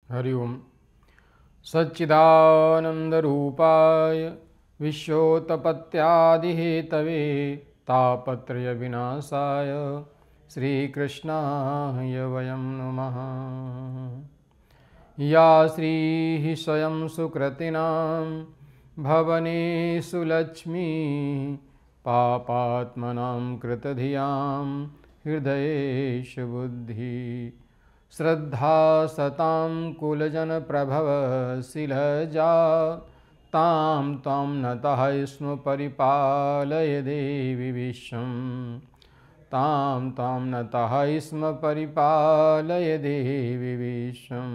हरि ओम। सच्चिदानंदरूपाय विश्वोत्पत्त्यादिहेतवे तापत्रय विनाशाय श्रीकृष्णाय वयं नमः। या श्रीः स्वयं सुकृतिनां भवनेषु लक्ष्मी पापात्मनां कृतधियां हृदयेषु बुद्धि श्रद्धा सतां कुलजनप्रभवशिलजा तां त्वां नतः स्म परिपालय देवि विश्वं तां त्वां नतः स्म परिपालय देवि विश्वम्।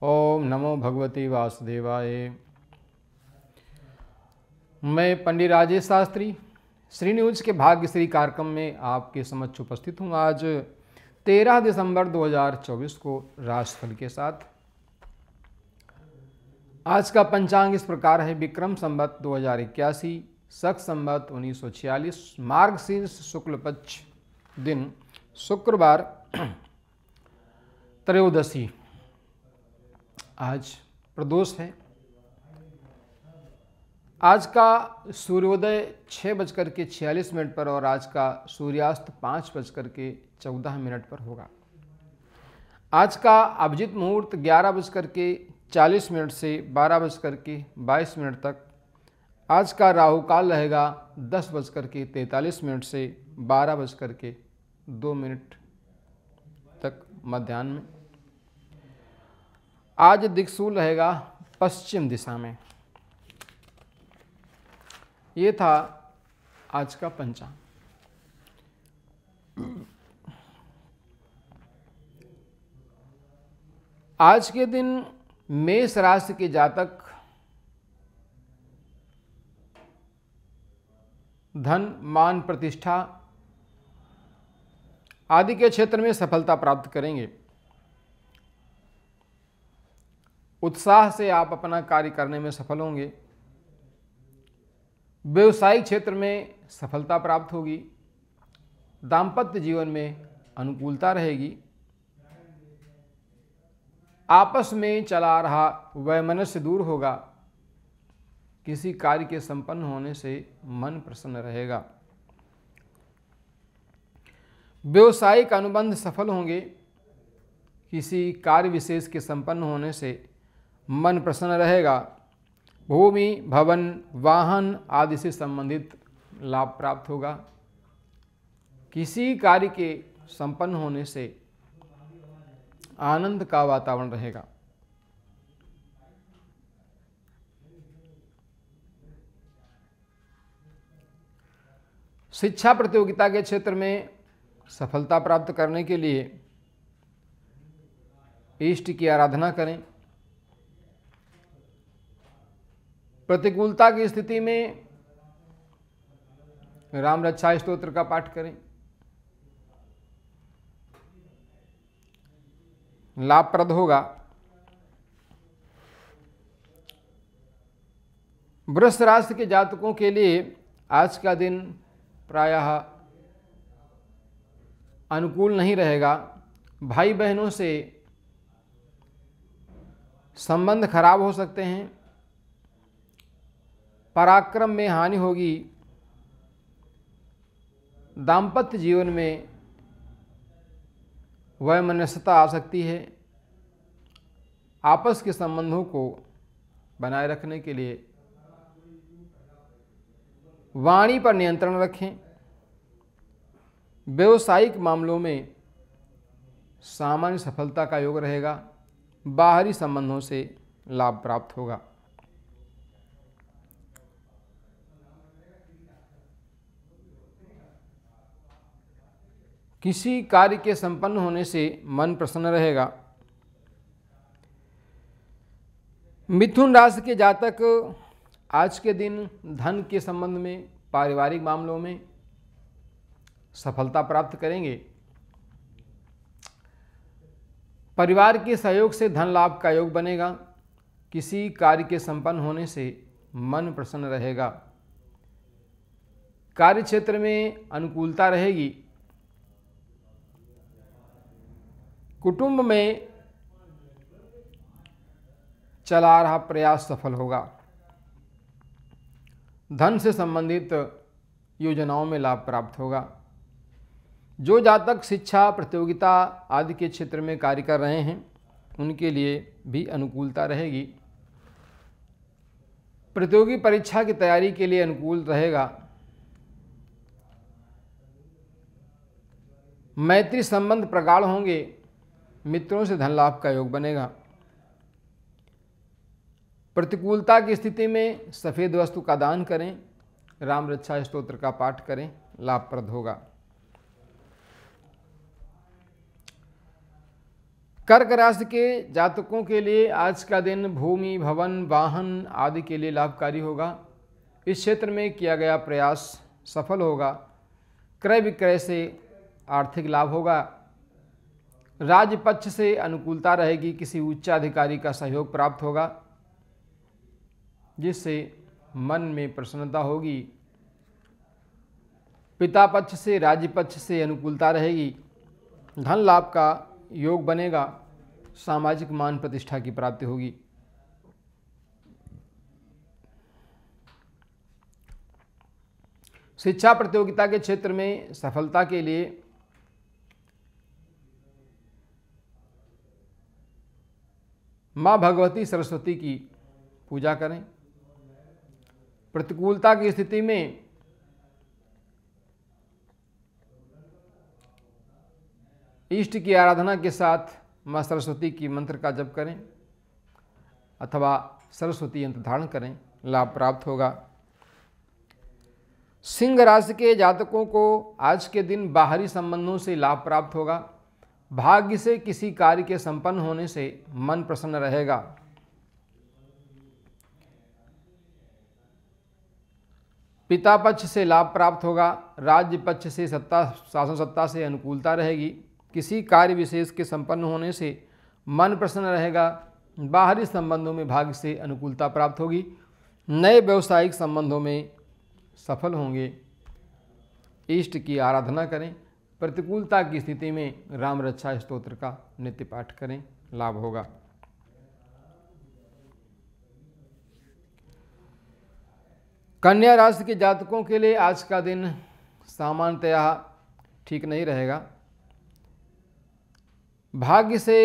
ओम नमो भगवते वासुदेवाय। मैं पंडित राजेश शास्त्री श्री न्यूज के भाग्यश्री कार्यक्रम में आपके समक्ष उपस्थित हूँ। आज 13 दिसंबर 2024 को राशिफल के साथ। आज का पंचांग इस प्रकार है। विक्रम संवत 2081, शक संवत 1946, मार्गशीर्ष शुक्ल पक्ष दिन शुक्रवार त्रयोदशी। आज प्रदोष है। आज का सूर्योदय 6:46 पर और आज का सूर्यास्त 5:14 पर होगा। आज का अभिजित मुहूर्त 11:40 से 12:22 तक। आज का राहु काल रहेगा 10:43 से 12:02 तक मध्याह्न में। आज दिक्सूल रहेगा पश्चिम दिशा में। ये था आज का पंचांग। आज के दिन मेष राशि के जातक धन, मान, प्रतिष्ठा आदि के क्षेत्र में सफलता प्राप्त करेंगे। उत्साह से आप अपना कार्य करने में सफल होंगे। व्यवसायिक क्षेत्र में सफलता प्राप्त होगी। दाम्पत्य जीवन में अनुकूलता रहेगी। आपस में चला रहा वैमनस्य दूर होगा। किसी कार्य के संपन्न होने से मन प्रसन्न रहेगा। व्यवसायिक अनुबंध सफल होंगे। किसी कार्य विशेष के संपन्न होने से मन प्रसन्न रहेगा। भूमि, भवन, वाहन आदि से संबंधित लाभ प्राप्त होगा। किसी कार्य के संपन्न होने से आनंद का वातावरण रहेगा। शिक्षा प्रतियोगिता के क्षेत्र में सफलता प्राप्त करने के लिए इष्ट की आराधना करें। प्रतिकूलता की स्थिति में राम रक्षा स्तोत्र का पाठ करें। लाभप्रद होगा। वृष राशि के जातकों के लिए आज का दिन प्रायः अनुकूल नहीं रहेगा। भाई बहनों से संबंध खराब हो सकते हैं। पराक्रम में हानि होगी। दाम्पत्य जीवन में वैमनस्यता आ सकती है। आपस के संबंधों को बनाए रखने के लिए वाणी पर नियंत्रण रखें। व्यवसायिक मामलों में सामान्य सफलता का योग रहेगा। बाहरी संबंधों से लाभ प्राप्त होगा। किसी कार्य के संपन्न होने से मन प्रसन्न रहेगा। मिथुन राशि के जातक आज के दिन धन के संबंध में पारिवारिक मामलों में सफलता प्राप्त करेंगे। परिवार के सहयोग से धन लाभ का योग बनेगा। किसी कार्य के संपन्न होने से मन प्रसन्न रहेगा। कार्य क्षेत्र में अनुकूलता रहेगी। कुटुंब में चला रहा प्रयास सफल होगा। धन से संबंधित योजनाओं में लाभ प्राप्त होगा। जो जातक शिक्षा, प्रतियोगिता आदि के क्षेत्र में कार्य कर रहे हैं उनके लिए भी अनुकूलता रहेगी। प्रतियोगी परीक्षा की तैयारी के लिए अनुकूल रहेगा। मैत्री संबंध प्रगाढ़ होंगे। मित्रों से धन लाभ का योग बनेगा। प्रतिकूलता की स्थिति में सफ़ेद वस्तु का दान करें। राम रक्षा स्तोत्र का पाठ करें, लाभप्रद होगा। कर्क राशि के जातकों के लिए आज का दिन भूमि, भवन, वाहन आदि के लिए लाभकारी होगा। इस क्षेत्र में किया गया प्रयास सफल होगा। क्रय विक्रय से आर्थिक लाभ होगा। राज्य पक्ष से अनुकूलता रहेगी। किसी उच्चाधिकारी का सहयोग प्राप्त होगा जिससे मन में प्रसन्नता होगी। पिता पक्ष से, राज्य पक्ष से अनुकूलता रहेगी। धन लाभ का योग बनेगा। सामाजिक मान प्रतिष्ठा की प्राप्ति होगी। शिक्षा प्रतियोगिता के क्षेत्र में सफलता के लिए माँ भगवती सरस्वती की पूजा करें। प्रतिकूलता की स्थिति में इष्ट की आराधना के साथ माँ सरस्वती की मंत्र का जप करें अथवा सरस्वती यंत्र धारण करें, लाभ प्राप्त होगा। सिंह राशि के जातकों को आज के दिन बाहरी संबंधों से लाभ प्राप्त होगा। भाग्य से किसी कार्य के संपन्न होने से मन प्रसन्न रहेगा। पिता पक्ष से लाभ प्राप्त होगा। राज्य पक्ष से शासन सत्ता से अनुकूलता रहेगी। किसी कार्य विशेष के संपन्न होने से मन प्रसन्न रहेगा। बाहरी संबंधों में भाग्य से अनुकूलता प्राप्त होगी। नए व्यवसायिक संबंधों में सफल होंगे। इष्ट की आराधना करें। प्रतिकूलता की स्थिति में राम रक्षा स्तोत्र का नित्य पाठ करें, लाभ होगा। कन्या राशि के जातकों के लिए आज का दिन सामान्यतया ठीक नहीं रहेगा। भाग्य से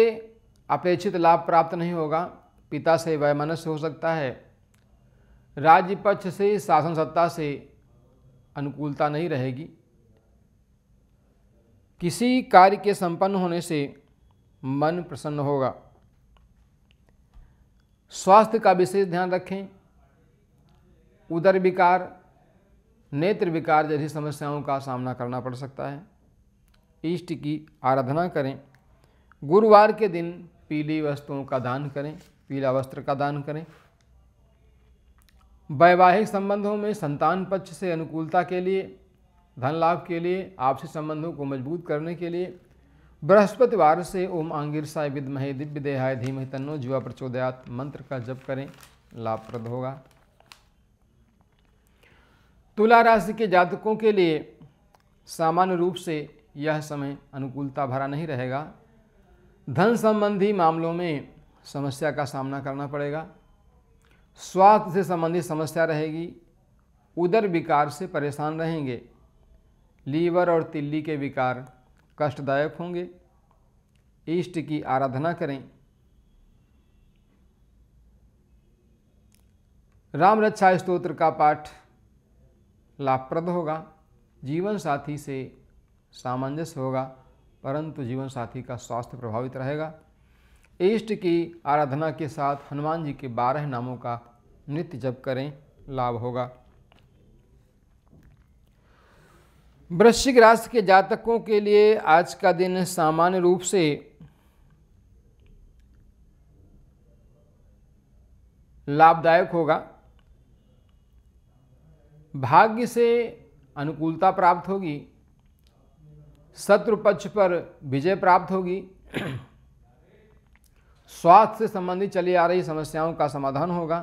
अपेक्षित लाभ प्राप्त नहीं होगा। पिता से वैमनस्य हो सकता है। राज्य पक्ष से, शासन सत्ता से अनुकूलता नहीं रहेगी। किसी कार्य के संपन्न होने से मन प्रसन्न होगा। स्वास्थ्य का विशेष ध्यान रखें। उदर विकार, नेत्र विकार जैसी समस्याओं का सामना करना पड़ सकता है। इष्ट की आराधना करें। गुरुवार के दिन पीली वस्तुओं का दान करें, पीला वस्त्र का दान करें। वैवाहिक संबंधों में संतान पक्ष से अनुकूलता के लिए, धन लाभ के लिए, आपसी संबंधों को मजबूत करने के लिए बृहस्पतिवार से ओम आंगिरसाय विद्महे दिव्य देहाय धीमहि तन्नो जुवा प्रचोदयात मंत्र का जप करें, लाभप्रद होगा। तुला राशि के जातकों के लिए सामान्य रूप से यह समय अनुकूलता भरा नहीं रहेगा। धन संबंधी मामलों में समस्या का सामना करना पड़ेगा। स्वास्थ्य से संबंधित समस्या रहेगी। उदर विकार से परेशान रहेंगे। लीवर और तिल्ली के विकार कष्टदायक होंगे। इष्ट की आराधना करें। राम रक्षा स्तोत्र का पाठ लाभप्रद होगा। जीवन साथी से सामंजस्य होगा, परंतु जीवन साथी का स्वास्थ्य प्रभावित रहेगा। इष्ट की आराधना के साथ हनुमान जी के 12 नामों का नित्य जप करें, लाभ होगा। वृश्चिक राशि के जातकों के लिए आज का दिन सामान्य रूप से लाभदायक होगा। भाग्य से अनुकूलता प्राप्त होगी। शत्रु पक्ष पर विजय प्राप्त होगी। स्वास्थ्य से संबंधित चली आ रही समस्याओं का समाधान होगा।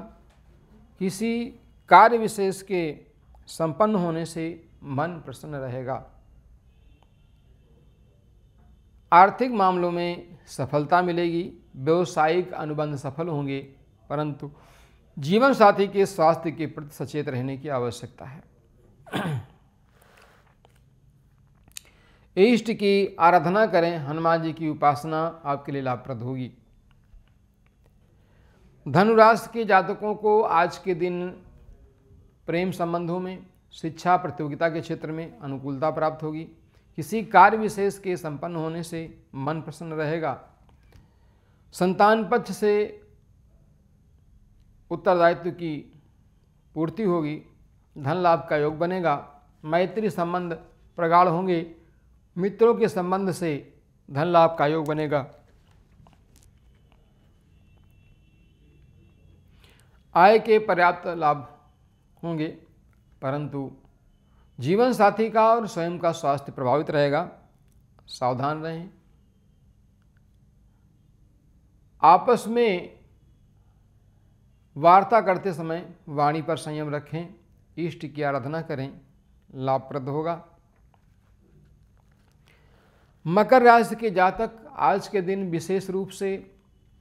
किसी कार्य विशेष के संपन्न होने से मन प्रसन्न रहेगा। आर्थिक मामलों में सफलता मिलेगी। व्यवसायिक अनुबंध सफल होंगे। परंतु जीवन साथी के स्वास्थ्य के प्रति सचेत रहने की आवश्यकता है। इष्ट की आराधना करें, हनुमान जी की उपासना आपके लिए लाभप्रद होगी। धनु राशि के जातकों को आज के दिन प्रेम संबंधों में, शिक्षा प्रतियोगिता के क्षेत्र में अनुकूलता प्राप्त होगी। किसी कार्य विशेष के संपन्न होने से मन प्रसन्न रहेगा। संतान पक्ष से उत्तरदायित्व की पूर्ति होगी। धन लाभ का योग बनेगा। मैत्री संबंध प्रगाढ़ होंगे। मित्रों के संबंध से धन लाभ का योग बनेगा। आय के पर्याप्त लाभ होंगे, परंतु जीवन साथी का और स्वयं का स्वास्थ्य प्रभावित रहेगा। सावधान रहें। आपस में वार्ता करते समय वाणी पर संयम रखें। इष्ट की आराधना करें, लाभप्रद होगा। मकर राशि के जातक आज के दिन विशेष रूप से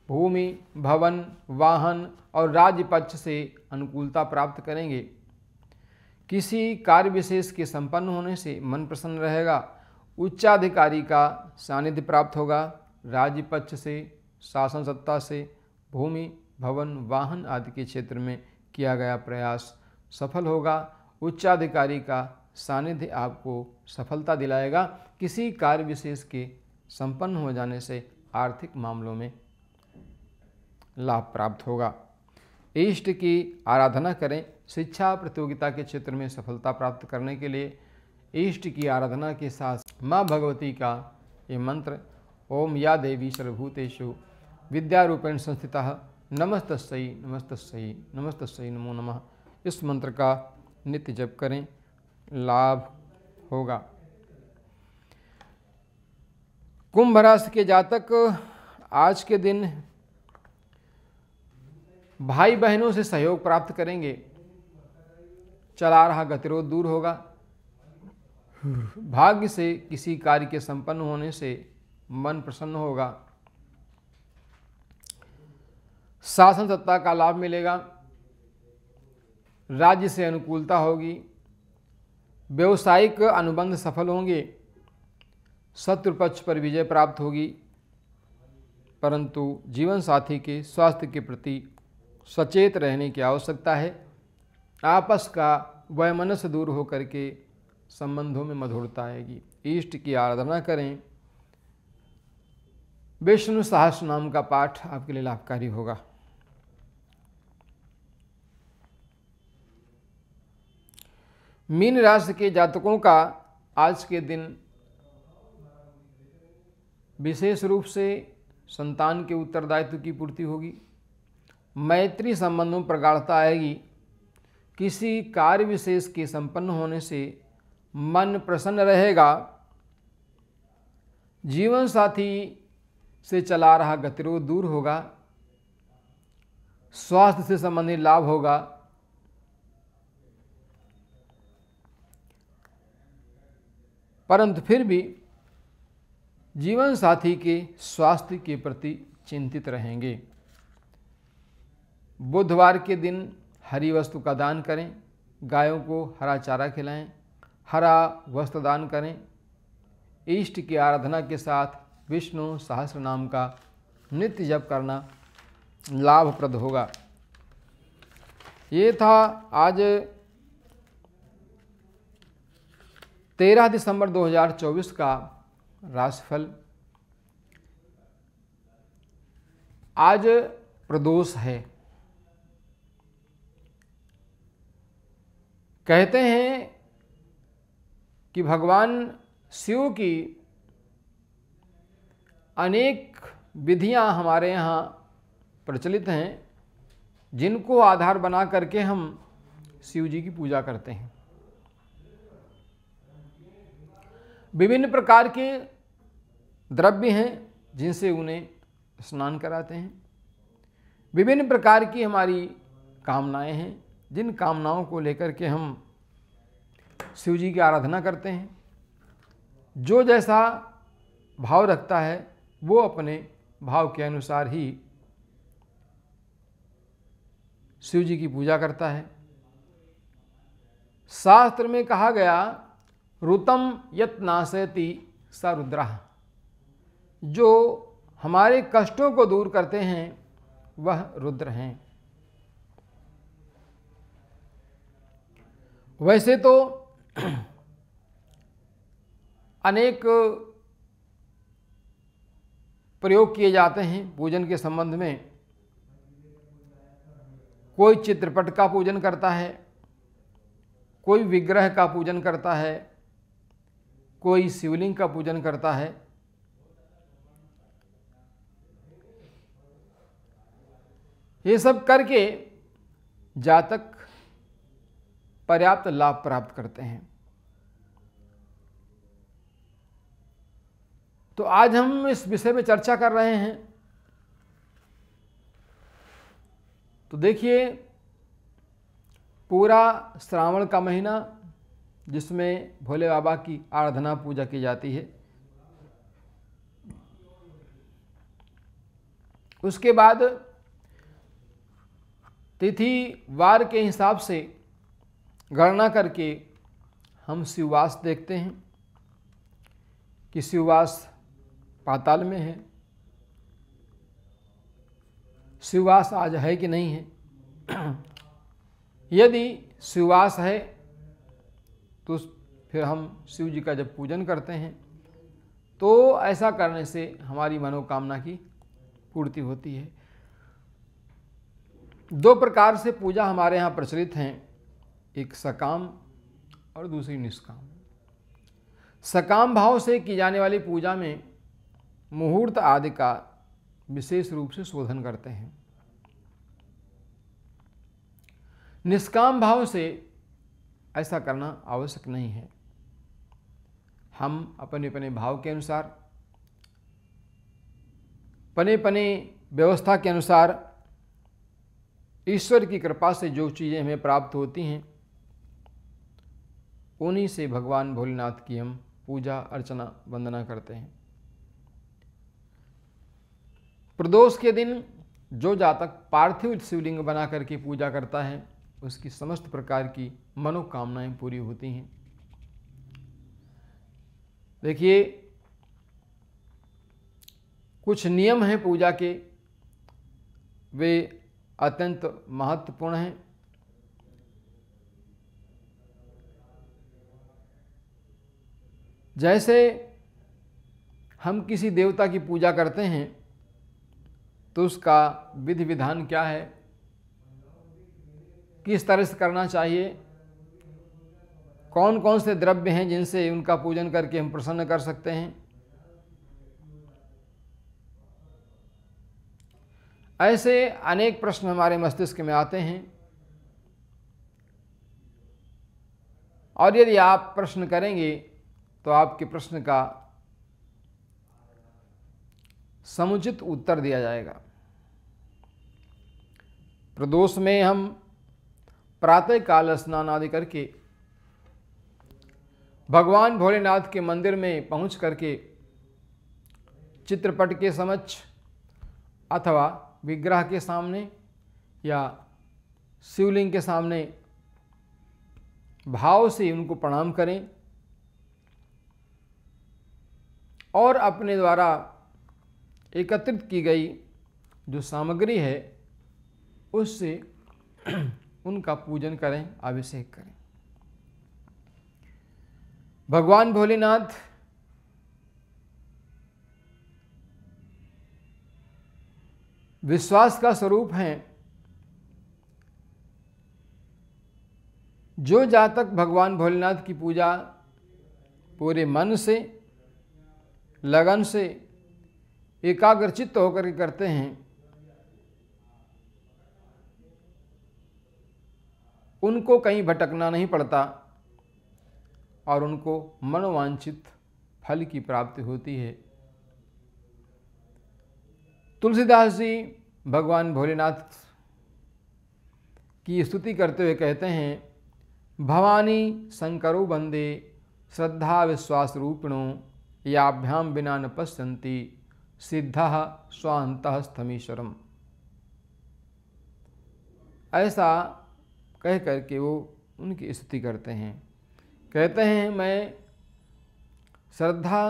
भूमि, भवन, वाहन और राज्य पक्ष से अनुकूलता प्राप्त करेंगे। किसी कार्य विशेष के संपन्न होने से मन प्रसन्न रहेगा। उच्चाधिकारी का सानिध्य प्राप्त होगा। राज्य पक्ष से, शासन सत्ता से भूमि, भवन, वाहन आदि के क्षेत्र में किया गया प्रयास सफल होगा। उच्चाधिकारी का सानिध्य आपको सफलता दिलाएगा। किसी कार्य विशेष के संपन्न हो जाने से आर्थिक मामलों में लाभ प्राप्त होगा। इष्ट की आराधना करें। शिक्षा प्रतियोगिता के क्षेत्र में सफलता प्राप्त करने के लिए इष्ट की आराधना के साथ माँ भगवती का ये मंत्र, ओम या देवी सर्वभूतेषु विद्यारूपेण संस्थितः नमस्तस्यै नमस्तस्यै नमस्तस्यै नमो नमः, इस मंत्र का नित्य जप करें, लाभ होगा। कुंभ राशि के जातक आज के दिन भाई बहनों से सहयोग प्राप्त करेंगे। चला रहा गतिरोध दूर होगा। भाग्य से किसी कार्य के संपन्न होने से मन प्रसन्न होगा। शासन सत्ता का लाभ मिलेगा। राज्य से अनुकूलता होगी। व्यवसायिक अनुबंध सफल होंगे। शत्रु पक्ष पर विजय प्राप्त होगी, परंतु जीवन साथी के स्वास्थ्य के प्रति सचेत रहने की आवश्यकता है। आपस का वैमनस्य दूर होकर के संबंधों में मधुरता आएगी। इष्ट की आराधना करें। विष्णु सहस्र नाम का पाठ आपके लिए लाभकारी होगा। मीन राशि के जातकों का आज के दिन विशेष रूप से संतान के उत्तरदायित्व की पूर्ति होगी। मैत्री संबंधों में प्रगाढ़ता आएगी। किसी कार्य विशेष के संपन्न होने से मन प्रसन्न रहेगा। जीवन साथी से चला रहा गतिरोध दूर होगा। स्वास्थ्य से संबंधित लाभ होगा। परंतु फिर भी जीवन साथी के स्वास्थ्य के प्रति चिंतित रहेंगे। बुधवार के दिन हरी वस्तु का दान करें। गायों को हरा चारा खिलाएं। हरा वस्त्र दान करें। इष्ट की आराधना के साथ विष्णु सहस्र नाम का नित्य जप करना लाभप्रद होगा। ये था आज 13 दिसंबर 2024 का राशिफल। आज प्रदोष है। कहते हैं कि भगवान शिव की अनेक विधियां हमारे यहाँ प्रचलित हैं, जिनको आधार बना करके हम शिव जी की पूजा करते हैं। विभिन्न प्रकार के द्रव्य हैं जिनसे उन्हें स्नान कराते हैं। विभिन्न प्रकार की हमारी कामनाएं हैं, जिन कामनाओं को लेकर के हम शिव जी की आराधना करते हैं। जो जैसा भाव रखता है वो अपने भाव के अनुसार ही शिव जी की पूजा करता है। शास्त्र में कहा गया ऋतम यत् नाशयति स रुद्रः, जो हमारे कष्टों को दूर करते हैं वह रुद्र हैं। वैसे तो अनेक प्रयोग किए जाते हैं पूजन के संबंध में। कोई चित्रपट का पूजन करता है, कोई विग्रह का पूजन करता है, कोई शिवलिंग का पूजन करता है। ये सब करके जातक पर्याप्त लाभ प्राप्त करते हैं। तो आज हम इस विषय में चर्चा कर रहे हैं। तो देखिए, पूरा श्रावण का महीना जिसमें भोले बाबा की आराधना पूजा की जाती है, उसके बाद तिथि वार के हिसाब से गणना करके हम शिववास देखते हैं कि शिववास पाताल में है, शिववास आज है कि नहीं है। यदि शिववास है तो फिर हम शिव जी का जब पूजन करते हैं तो ऐसा करने से हमारी मनोकामना की पूर्ति होती है। दो प्रकार से पूजा हमारे यहाँ प्रचलित हैं, एक सकाम और दूसरी निष्काम। सकाम भाव से की जाने वाली पूजा में मुहूर्त आदि का विशेष रूप से शोधन करते हैं। निष्काम भाव से ऐसा करना आवश्यक नहीं है। हम अपने अपने भाव के अनुसार, अपने अपने व्यवस्था के अनुसार ईश्वर की कृपा से जो चीज़ें हमें प्राप्त होती हैं उन्हीं से भगवान भोलेनाथ की हम पूजा अर्चना वंदना करते हैं। प्रदोष के दिन जो जातक पार्थिव शिवलिंग बना करके पूजा करता है उसकी समस्त प्रकार की मनोकामनाएं पूरी होती हैं। देखिए, कुछ नियम हैं पूजा के, वे अत्यंत महत्वपूर्ण हैं। जैसे हम किसी देवता की पूजा करते हैं तो उसका विधि विधान क्या है, किस तरह से करना चाहिए, कौन कौन से द्रव्य हैं जिनसे उनका पूजन करके हम प्रसन्न कर सकते हैं। ऐसे अनेक प्रश्न हमारे मस्तिष्क में आते हैं और यदि आप प्रश्न करेंगे तो आपके प्रश्न का समुचित उत्तर दिया जाएगा। प्रदोष में हम प्रातः काल स्नान आदि करके भगवान भोलेनाथ के मंदिर में पहुंच करके चित्रपट के समक्ष अथवा विग्रह के सामने या शिवलिंग के सामने भाव से उनको प्रणाम करें और अपने द्वारा एकत्रित की गई जो सामग्री है उससे उनका पूजन करें, अभिषेक करें। भगवान भोलेनाथ विश्वास का स्वरूप हैं। जो जातक भगवान भोलेनाथ की पूजा पूरे मन से, लगन से, एकाग्रचित्त होकर के करते हैं, उनको कहीं भटकना नहीं पड़ता और उनको मनोवांछित फल की प्राप्ति होती है। तुलसीदास जी भगवान भोलेनाथ की स्तुति करते हुए कहते हैं, भवानी शंकरो वंदे श्रद्धा विश्वास रूपिणो याभ्याम बिना न पश्यन्ति सिद्धः स्वान्तः स्थमीश्वरम। ऐसा कह कर के वो उनकी स्तुति करते हैं। कहते हैं मैं श्रद्धा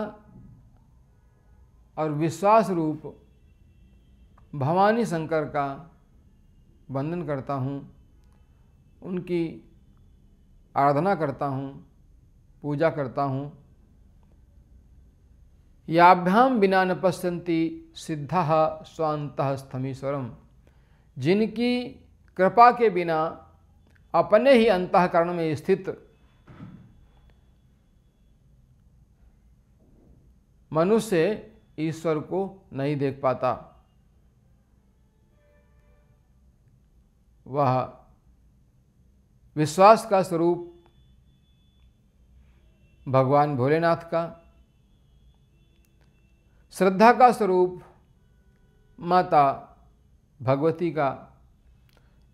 और विश्वास रूप भवानी शंकर का वंदन करता हूँ, उनकी आराधना करता हूँ, पूजा करता हूँ। याभ्याम विना न पश्यन्ति सिद्धः स्वान्तः स्थमीश्वरम, जिनकी कृपा के बिना अपने ही अंतःकरण में स्थित मनुष्य ईश्वर को नहीं देख पाता, वह विश्वास का स्वरूप भगवान भोलेनाथ का, श्रद्धा का स्वरूप माता भगवती का,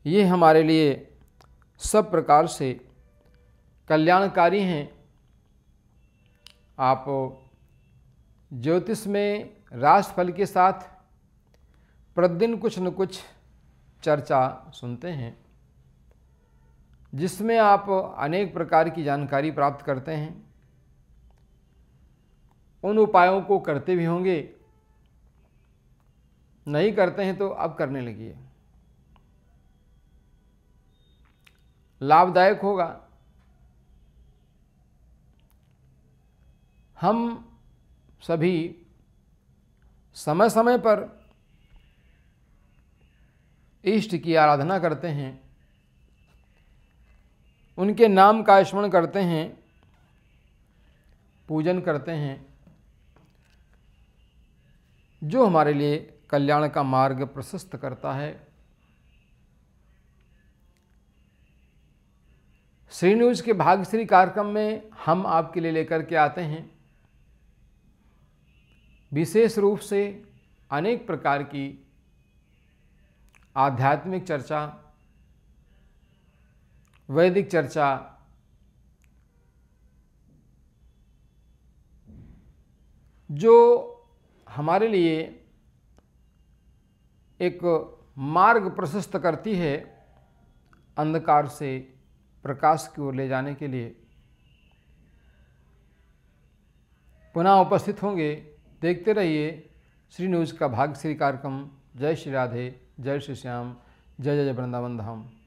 ये हमारे लिए सब प्रकार से कल्याणकारी हैं। आप ज्योतिष में राशिफल के साथ प्रतिदिन कुछ न कुछ चर्चा सुनते हैं, जिसमें आप अनेक प्रकार की जानकारी प्राप्त करते हैं। उन उपायों को करते भी होंगे, नहीं करते हैं तो अब करने लगिए, लाभदायक होगा। हम सभी समय समय पर इष्ट की आराधना करते हैं, उनके नाम का स्मरण करते हैं, पूजन करते हैं, जो हमारे लिए कल्याण का मार्ग प्रशस्त करता है। श्री न्यूज़ के भाग्यश्री कार्यक्रम में हम आपके लिए लेकर के आते हैं विशेष रूप से अनेक प्रकार की आध्यात्मिक चर्चा, वैदिक चर्चा, जो हमारे लिए एक मार्ग प्रशस्त करती है अंधकार से प्रकाश की ओर ले जाने के लिए। पुनः उपस्थित होंगे, देखते रहिए श्री न्यूज़ का भाग्यश्री कार्यक्रम। जय श्री राधे, जय श्री श्याम, जय जय वृंदावन धाम।